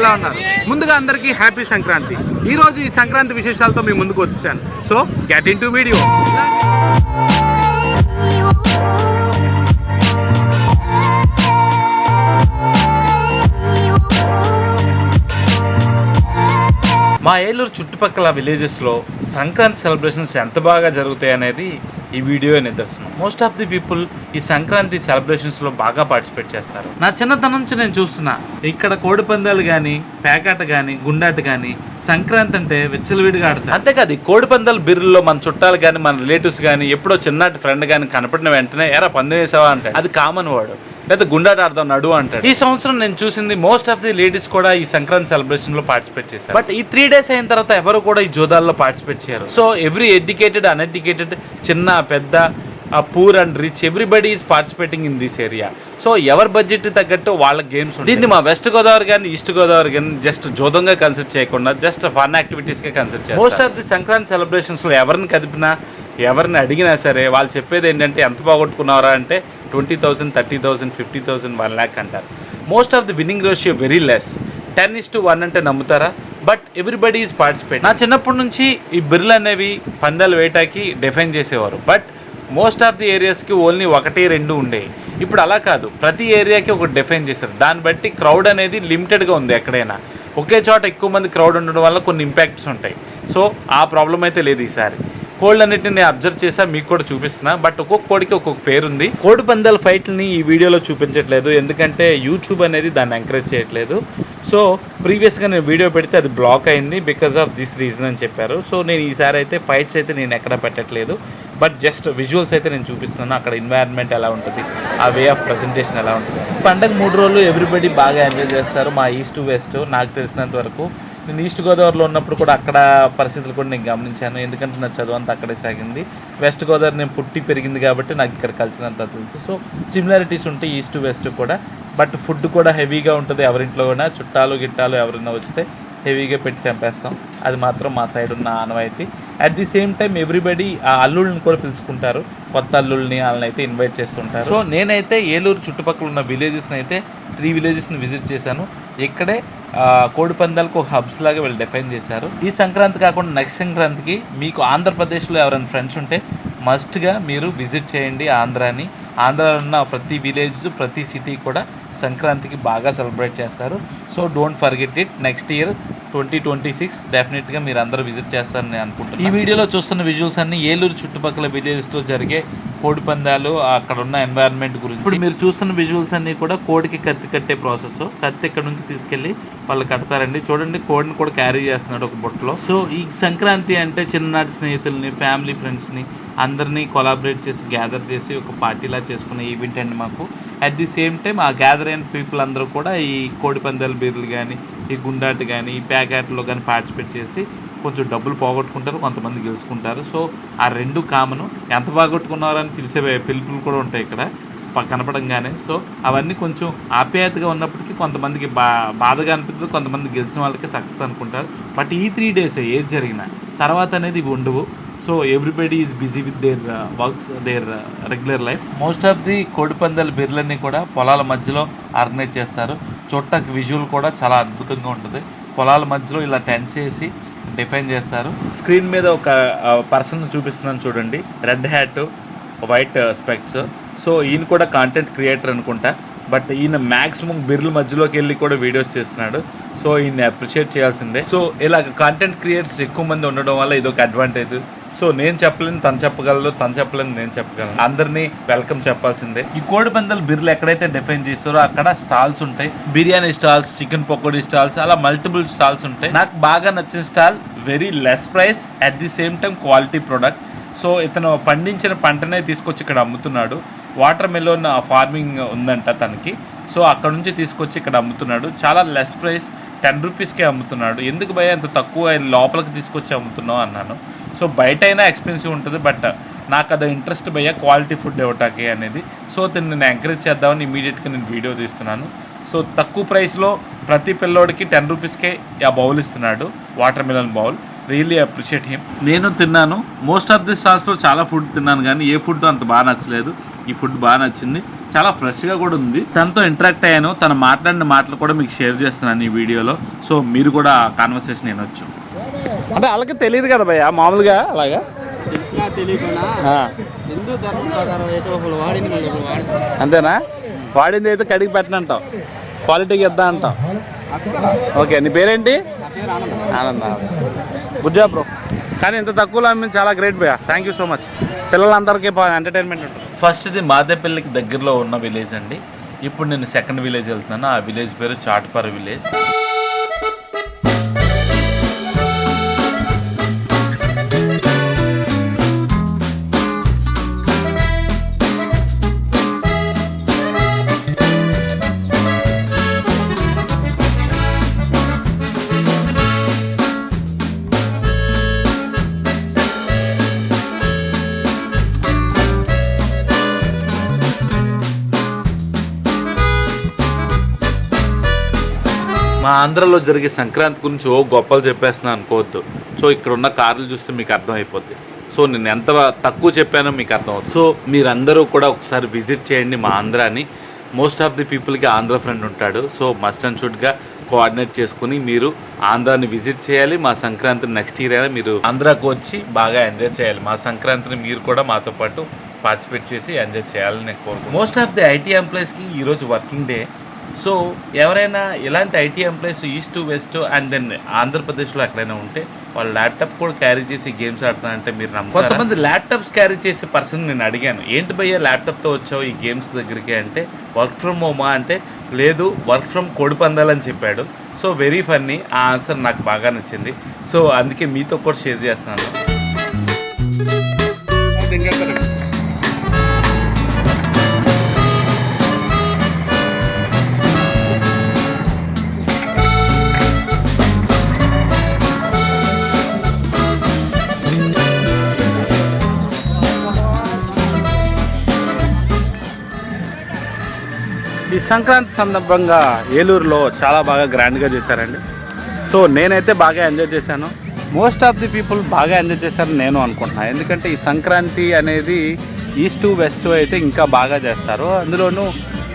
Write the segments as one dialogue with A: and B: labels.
A: ఎలా ఉన్నారు? ముందుగా అందరికీ హ్యాపీ సంక్రాంతి. ఈరోజు ఈ సంక్రాంతి విశేషాలతో మీ ముందుకు వచ్చేసాను. So get in to video. మా ఏలూరు చుట్టుపక్కల విలేజెస్లో సంక్రాంతి సెలబ్రేషన్స్ ఎంత బాగా జరుగుతాయి అనేది ఈ వీడియో నిదర్శనం. మోస్ట్ ఆఫ్ ది పీపుల్ ఈ సంక్రాంతి సెలబ్రేషన్స్లో బాగా పార్టిసిపేట్ చేస్తారు. నా చిన్నతనం నుంచి నేను చూస్తున్నా ఇక్కడ కోడి పందాలు కానీ, పేకాట కానీ, గుండాట కానీ సంక్రాంతి అంటే విచ్చలవిడిగా ఆడతారు. అంతేకాదు కోడి పందాలు బిర్రుల్లో మన చుట్టాలు కానీ, మన రిలేటివ్స్ కానీ, ఎప్పుడో చిన్నటి ఫ్రెండ్ కానీ కనపడిన వెంటనే ఎరా పందెం వేసావా అంటే అది కామన్ వాడు, లేదా గుండాట ఆడదాం నడు అంటాడు. ఈ సంవత్సరం నేను చూసింది మోస్ట్ ఆఫ్ ది లేడీస్ కూడా ఈ సంక్రాంతి సెలబ్రేషన్ లో పార్టిసిపేట్ చేశారు. బట్ ఈ 3 days అయిన తర్వాత ఎవరు కూడా ఈ జోదాల్లో పార్టిసిపేట్ చేయరు. సో ఎవ్రీ ఎడ్యుకేటెడ్, అన్ఎడ్యుకేటెడ్, చిన్న పెద్ద, poor and rich, everybody is participating in this area. So ఎవరి బడ్జెట్ తగ్గట్టు వాళ్ళ గేమ్స్. దీన్ని మా వెస్ట్ గోదావరి కానీ, ఈస్ట్ గోదావరి కానీ జస్ట్ జోదంగా కన్సిడర్ చేయకుండా జస్ట్ ఫన్ యాక్టివిటీస్ గా కన్సిడర్ చేస్తారు. Most of the Sankranti celebrations లో ఎవరిని కదిపినా, ఎవరిని అడిగినా సరే వాళ్ళు చెప్పేది ఏంటంటే ఎంత పోగొట్టుకున్నారా అంటే 20,000, 30,000, 50,000, 1 lakh అంటారు. Most of the winning ratio very less. 10:1 అంటే నమ్ముతారా? But everybody is participate. నా చిన్నప్పటి నుంచి ఈ బిర్లు అనేవి పందాలు వేటాకి డిఫైన్ చేసేవారు. బట్ మోస్ట్ ఆఫ్ ది ఏరియాస్కి ఓన్లీ 1-2 ఉండేవి. ఇప్పుడు అలా కాదు, ప్రతి ఏరియాకి ఒకటి డిఫైన్ చేశారు. దాన్ని బట్టి క్రౌడ్ అనేది లిమిటెడ్గా ఉంది. ఎక్కడైనా ఒకే చోట ఎక్కువ మంది క్రౌడ్ ఉండడం వల్ల కొన్ని ఇంపాక్ట్స్ ఉంటాయి. సో ఆ ప్రాబ్లం అయితే లేదు ఈసారి. కోళ్ళు అన్నిటిని నేను అబ్జర్వ్ చేసా, మీకు కూడా చూపిస్తున్నా. బట్ ఒక్కొక్క కోడికి ఒక్కొక్క పేరు ఉంది. కోడి పందాల ఫైట్ని ఈ వీడియోలో చూపించట్లేదు, ఎందుకంటే యూట్యూబ్ అనేది దాన్ని ఎంకరేజ్ చేయట్లేదు. సో ప్రీవియస్గా నేను వీడియో పెడితే అది బ్లాక్ అయింది బికాజ్ ఆఫ్ దిస్ రీజన్ అని చెప్పారు. సో నేను ఈసారి అయితే ఫైట్స్ అయితే నేను ఎక్కడ పెట్టట్లేదు, బట్ జస్ట్ విజువల్స్ అయితే నేను చూపిస్తున్నాను. అక్కడ ఎన్వైరన్మెంట్ ఎలా ఉంటుంది, ఆ వే ఆఫ్ ప్రజెంటేషన్ ఎలా ఉంటుంది. పండగ 3 రోజులు ఎవ్రీబడి బాగా ఎంజాయ్ చేస్తారు. మా ఈస్ట్ వెస్ట్ నాకు తెలిసినంత వరకు. నేను ఈస్ట్ గోదావరిలో ఉన్నప్పుడు కూడా అక్కడ పరిస్థితులు కూడా నేను గమనించాను, ఎందుకంటే నా చదువు అంతా అక్కడే సాగింది. వెస్ట్ గోదావరి నేను పుట్టి పెరిగింది కాబట్టి నాకు ఇక్కడ కలిసినంత తెలుసు. సో సిమిలారిటీస్ ఉంటాయి ఈస్ట్ వెస్ట్ కూడా. బట్ ఫుడ్ కూడా హెవీగా ఉంటుంది. ఎవరింట్లో కూడా చుట్టాలు గిట్టాలు ఎవరైనా వస్తే హెవీగా పెట్టి చంపేస్తాం. అది మాత్రం మా సైడ్ ఉన్న ఆనవాయితీ. At the same time everybody ఆ అల్లుళ్ళని కూడా పిలుచుకుంటారు, కొత్త అల్లుళ్ళని వాళ్ళని అయితే ఇన్వైట్ చేస్తుంటారు. సో నేనైతే ఏలూరు చుట్టుపక్కల ఉన్న విలేజెస్ని అయితే 3 విలేజెస్ని విజిట్ చేశాను. ఇక్కడే కోడి పందాలకు హబ్స్ లాగా వీళ్ళు డిఫైన్ చేశారు. ఈ సంక్రాంతి కాకుండా నెక్స్ట్ సంక్రాంతికి మీకు ఆంధ్రప్రదేశ్లో ఎవరైనా ఫ్రెండ్స్ ఉంటే మస్ట్గా మీరు విజిట్ చేయండి ఆంధ్రాని. ఆంధ్రాలో ఉన్న ప్రతి విలేజ్, ప్రతి సిటీ కూడా సంక్రాంతికి బాగా సెలబ్రేట్ చేస్తారు. So don't forget it. Next year 2026 డెఫినెట్గా మీరు అందరూ విజిట్ చేస్తారని అనుకుంటున్నాను. ఈ వీడియోలో చూస్తున్న విజువల్స్ అన్ని ఏలూరు చుట్టుపక్కల విలేజెస్లో జరిగే కోడి పందాలు, అక్కడ ఉన్న ఎన్వైరన్మెంట్ గురించి. ఇప్పుడు మీరు చూస్తున్న విజువల్స్ అన్ని కూడా కోడికి కత్తి కట్టే ప్రాసెస్. కత్తి ఇక్కడ నుంచి తీసుకెళ్ళి వాళ్ళు కడతారండి. చూడండి, కోడిని కూడా క్యారీ చేస్తున్నాడు ఒక బుట్టలో. సో ఈ సంక్రాంతి అంటే చిన్ననాటి స్నేహితుల్ని, ఫ్యామిలీ ఫ్రెండ్స్ని అందరినీ కొలాబరేట్ చేసి గ్యాదర్ చేసి ఒక పార్టీలా చేసుకునే ఈవెంట్ అండి మాకు. అట్ ది సేమ్ టైం ఆ గ్యాదర్ అయిన పీపుల్ అందరూ కూడా ఈ కోడి పందాల బీర్లు కానీ, ఈ గుండాటు కానీ, ఈ ప్యాకెట్లో కానీ పార్టిసిపేట్ చేసి కొంచెం డబ్బులు పోగొట్టుకుంటారు, కొంతమంది గెలుచుకుంటారు. సో ఆ 2 కామను. ఎంత పోగొట్టుకున్నారని పిలిచే పిలుపులు కూడా ఉంటాయి ఇక్కడ కనపడంగానే. సో అవన్నీ కొంచెం ఆప్యాయతగా ఉన్నప్పటికీ కొంతమందికి బాధగా అనిపిస్తుంది, కొంతమంది గెలిచిన వాళ్ళకి సక్సెస్ అనుకుంటారు. బట్ ఈ 3 days ఏది జరిగినా తర్వాత అనేది ఇవి ఉండవు. So everybody is busy with their works, there regular life. Most of the కోడి పందాల బిర్లన్నీ కూడా పొలాల మధ్యలో ఆర్గనైజ్ చేస్తారు. చూడటానికి విజువల్ కూడా చాలా అద్భుతంగా ఉంటుంది. పొలాల మధ్యలో ఇలా టెంట్స్ వేసి డిఫైన్ చేస్తారు. స్క్రీన్ మీద ఒక పర్సన్ చూపిస్తున్నాను చూడండి, red hat, white specs. So ఈయన కూడా కాంటెంట్ క్రియేటర్ అనుకుంటా. బట్ ఈయన మ్యాక్సిమం బిర్ల మధ్యలోకి వెళ్ళి కూడా వీడియోస్ చేస్తున్నాడు. సో ఈయన్ని అప్రిషియేట్ చేయాల్సిందే. సో ఇలా కాంటెంట్ క్రియేటర్స్ ఎక్కువ మంది ఉండడం వల్ల ఇదొక అడ్వాంటేజ్. సో నేను చెప్పలేను తను చెప్పగలరు, తను చెప్పలేను నేను చెప్పగలను. అందరినీ వెల్కమ్ చెప్పాల్సిందే. ఈ కోడి పందాల బిర్లు ఎక్కడైతే డిఫైన్ చేస్తారో అక్కడ స్టాల్స్ ఉంటాయి. Biryani stalls, chicken pakodi stalls, అలా మల్టిపుల్ స్టాల్స్ ఉంటాయి. నాకు బాగా నచ్చిన stall very less price, at the same time quality product. So ఇతను పండించిన పంటనే తీసుకొచ్చి ఇక్కడ అమ్ముతున్నాడు. వాటర్ మెలోన్ ఫార్మింగ్ ఉందంట తనకి. సో అక్కడ నుంచి తీసుకొచ్చి ఇక్కడ అమ్ముతున్నాడు. చాలా లెస్ ప్రైస్, 10 రూపీస్కే అమ్ముతున్నాడు. ఎందుకు భయ అంత తక్కువ లోపలికి తీసుకొచ్చి అమ్ముతున్నావు అన్నాను. సో బయట అయినా ఎక్స్పెన్సివ్ ఉంటుంది, బట్ నాకు అది ఇంట్రెస్ట్ భయ్య క్వాలిటీ ఫుడ్ ఇవ్వటానికి అనేది. సో దీన్ని నేను ఎంకరేజ్ చేద్దామని ఇమీడియట్గా నేను వీడియో తీస్తున్నాను. సో తక్కువ ప్రైస్లో ప్రతి పిల్లోడికి 10 రూపీస్కే ఆ బౌల్ ఇస్తున్నాడు, water melon bowl. Really appreciate him. నేను తిన్నాను, మోస్ట్ ఆఫ్ ది స్టాల్స్లో చాలా ఫుడ్ తిన్నాను, కానీ ఏ ఫుడ్ అంత బాగా నచ్చలేదు. ఈ ఫుడ్ బాగా నచ్చింది. చాలా ఫ్రెష్గా కూడా ఉంది. తనతో ఇంటరాక్ట్ అయ్యాను, తను మాట్లాడిన మాటలు కూడా మీకు షేర్ చేస్తున్నాను ఈ వీడియోలో. సో మీరు కూడా కాన్వర్సేషన్ వినొచ్చు. అంటే వాళ్ళకి తెలియదు కదా భయ్య మామూలుగా అలాగా అంతేనా? వాడింది అయితే కడిగి పెట్టనంటావు, క్వాలిటీకి ఇద్దా అంటావు. ఓకే, నీ పేరేంటి? ఆనంద. Good job bro. కానీ ఇంత తక్కువలో అమ్మింది చాలా గ్రేట్ భయ్య. Thank you so much. పిల్లలందరికీ ఎంటర్టైన్మెంట్ ఉంటుంది. ఫస్ట్ ఇది మాదేపల్లికి దగ్గరలో ఉన్న విలేజ్ అండి. ఇప్పుడు నేను సెకండ్ విలేజ్ వెళ్తున్నాను. ఆ విలేజ్ పేరు చాట్పర్ విలేజ్. మా ఆంధ్రలో జరిగే సంక్రాంతి గురించి గొప్పలు చెప్పేస్తున్నాను అనుకోవద్దు. సో ఇక్కడ ఉన్న కార్లు చూస్తే మీకు అర్థమైపోద్ది. సో నేను ఎంత తక్కువ చెప్పానో మీకు అర్థమవుతుంది. సో మీరందరూ కూడా ఒకసారి విజిట్ చేయండి మా ఆంధ్రాని. మోస్ట్ ఆఫ్ ది పీపుల్కి ఆంధ్ర ఫ్రెండ్ ఉంటాడు. సో మస్ట్ అండ్ షుడ్గా కోఆర్డినేట్ చేసుకుని మీరు ఆంధ్రాని విజిట్ చేయాలి. మా సంక్రాంతిని నెక్స్ట్ ఇయర్ అయినా మీరు ఆంధ్రాకు వచ్చి బాగా ఎంజాయ్ చేయాలి. మా సంక్రాంతిని మీరు కూడా మాతో పాటు పార్టిసిపేట్ చేసి ఎంజాయ్ చేయాలని నేను కోరుకుంటున్నాను. మోస్ట్ ఆఫ్ ది ఐటీ ఎంప్లాయీస్కి ఈరోజు వర్కింగ్ డే. సో ఎవరైనా ఇలాంటి IT employees east west and then ఆంధ్రప్రదేశ్లో ఎక్కడైనా ఉంటే వాళ్ళు ల్యాప్టాప్ కూడా క్యారీ చేసి గేమ్స్ ఆడుతున్నారంటే మీరు నమ్ముతారా? కొంతమంది ల్యాప్టాప్స్ క్యారీ చేసే పర్సన్ నేను అడిగాను, ఏంటి భయ్యా ల్యాప్టాప్తో వచ్చావు ఈ గేమ్స్ దగ్గరికి అంటే వర్క్ ఫ్రమ్ హోమా అంటే లేదు వర్క్ ఫ్రమ్ కోడిపందాలని చెప్పాడు. So very funny. ఆ ఆన్సర్ నాకు బాగా నచ్చింది. సో అందుకే మీతో కూడా షేర్ చేస్తున్నాను. ఈ సంక్రాంతి సందర్భంగా ఏలూరులో చాలా బాగా గ్రాండ్గా చేశారండి. సో నేనైతే బాగా ఎంజాయ్ చేశాను. మోస్ట్ ఆఫ్ ది పీపుల్ బాగా ఎంజాయ్ చేశారని నేను అనుకుంటున్నాను. ఎందుకంటే ఈ సంక్రాంతి అనేది ఈస్ట్ వెస్ట్ అయితే ఇంకా బాగా చేస్తారు. అందులోనూ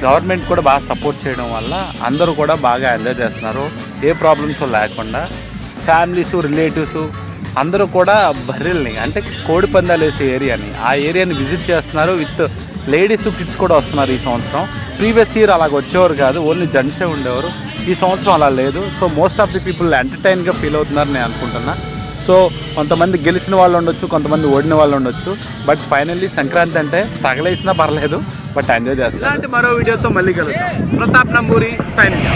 A: గవర్నమెంట్ కూడా బాగా సపోర్ట్ చేయడం వల్ల అందరూ కూడా బాగా ఎంజాయ్ చేస్తున్నారు. ఏ ప్రాబ్లమ్స్ లేకుండా ఫ్యామిలీస్ రిలేటివ్స్ అందరూ కూడా బర్రెల్ని అంటే కోడి పందాలు వేసే ఏరియాని ఆ ఏరియాని విజిట్ చేస్తున్నారు. విత్ లేడీస్ కిడ్స్ కూడా వస్తున్నారు ఈ సంవత్సరం. ప్రీవియస్ ఇయర్ అలాగ వచ్చేవారు కాదు, ఓన్లీ జెంట్సే ఉండేవారు. ఈ సంవత్సరం అలా లేదు. So most of the people ఎంటర్టైన్గా ఫీల్ అవుతున్నారు నేను అనుకుంటున్నా. సో కొంతమంది గెలిచిన వాళ్ళు ఉండొచ్చు, కొంతమంది ఓడిన వాళ్ళు ఉండొచ్చు. బట్ ఫైనల్లీ సంక్రాంతి అంటే తగలేసినా పర్లేదు, బట్ ఎంజాయ్ చేస్తారు. ఇలాంటి మరో వీడియోతో మళ్ళీ కలుద్దాం. ప్రతాప్ నంబూరి సైనింగ్.